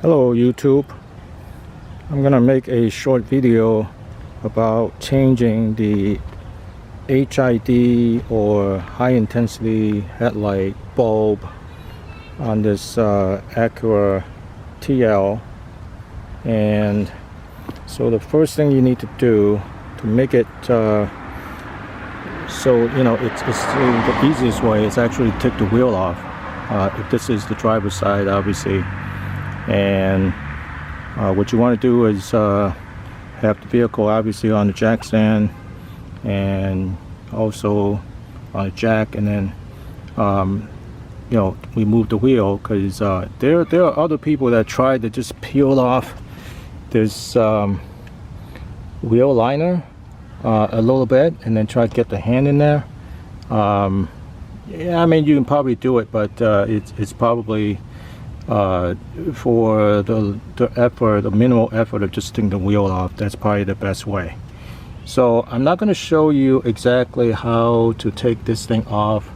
Hello YouTube. I'm gonna make a short video about changing the HID or high intensity headlight bulb on this Acura TL. And so the first thing you need to do to make it so you know it's the easiest way is actually take the wheel off. If this is the driver's side, obviously. And what you want to do is have the vehicle obviously on the jack stand and also on a jack, and then you know, remove the wheel, because there are other people that try to just peel off this wheel liner a little bit and then try to get the hand in there. Yeah, I mean, you can probably do it, but it's probably for the effort, the minimal effort of just taking the wheel off, that's probably the best way. So I'm not going to show you exactly how to take this thing off.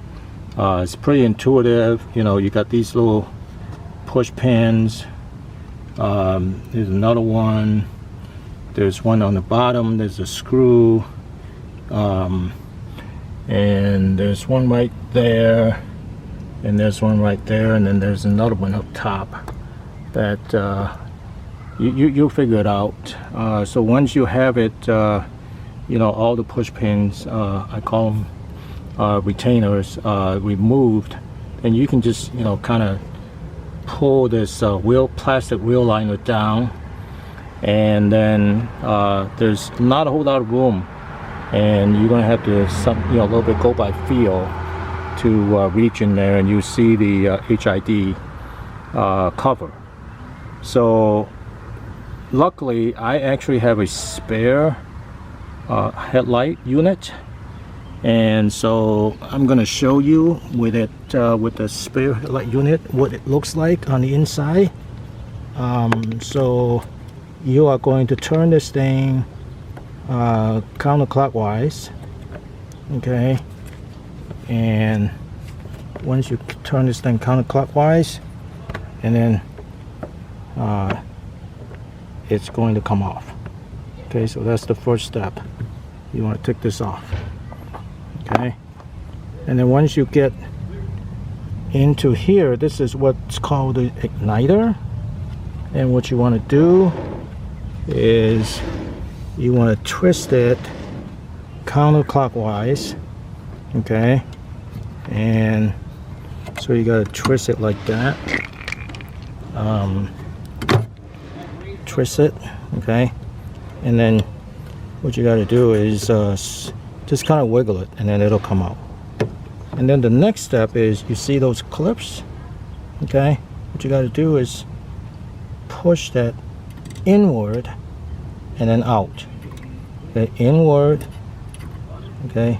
It's pretty intuitive. You know, you got these little push pins. There's another one. There's one on the bottom. There's a screw. And there's one right there. And there's one right there, and then there's another one up top that you'll figure it out. So once you have it, you know, all the push pins, I call them retainers, removed, and you can just, you know, kind of pull this plastic wheel liner down, and then there's not a whole lot of room, and you're gonna have to a little bit go by feel to reach in there, and you see the HID cover. So luckily I actually have a spare headlight unit, and so I'm going to show you with it with the spare headlight unit what it looks like on the inside. So you are going to turn this thing counterclockwise, okay? And once you turn this thing counterclockwise, and then it's going to come off. Okay, so that's the first step. You want to take this off. Okay, and then once you get into here, this is what's called the igniter. And what you want to do is you want to twist it counterclockwise. Okay, and so you got to twist it like that. Twist it, okay, and then what you got to do is just kind of wiggle it, and then it'll come out. And then the next step is, you see those clips, okay? What you got to do is push that inward and then out. Okay, inward, okay,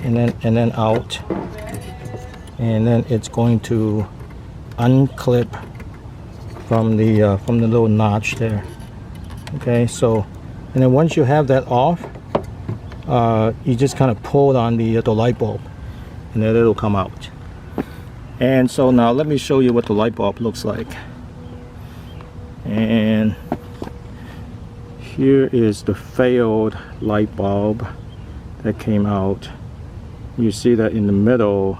and then out, and then it's going to unclip from the little notch there. Okay, so, and then once you have that off, you just kind of pull on the light bulb, and then it'll come out. And so now let me show you what the light bulb looks like. And here is the failed light bulb that came out. You see that in the middle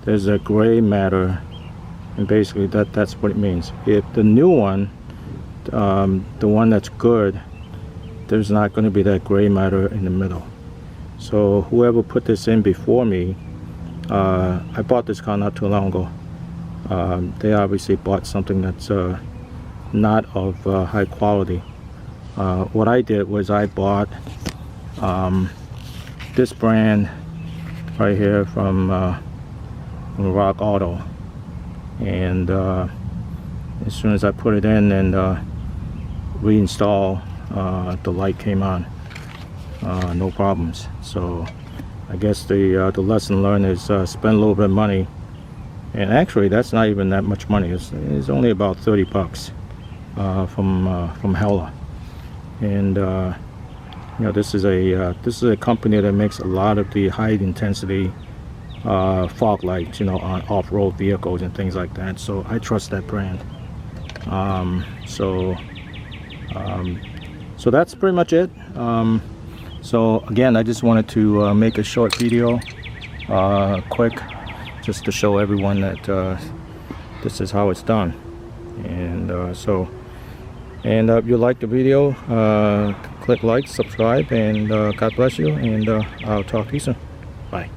there's a gray matter, and basically that's what it means. If the new one, the one that's good, there's not going to be that gray matter in the middle. So whoever put this in before me, I bought this car not too long ago. They obviously bought something that's not of high quality. What I did was I bought this brand right here from Rock Auto, and as soon as I put it in and reinstall, the light came on, no problems. So I guess the lesson learned is spend a little bit of money, and actually that's not even that much money. It's only about 30 bucks from Hella. And you know, this is a company that makes a lot of the high intensity fog lights, you know, on off-road vehicles and things like that. So I trust that brand. So that's pretty much it. So again, I just wanted to make a short video, quick, just to show everyone that this is how it's done. And if you like the video, click like, subscribe, and God bless you, and I'll talk to you soon. Bye.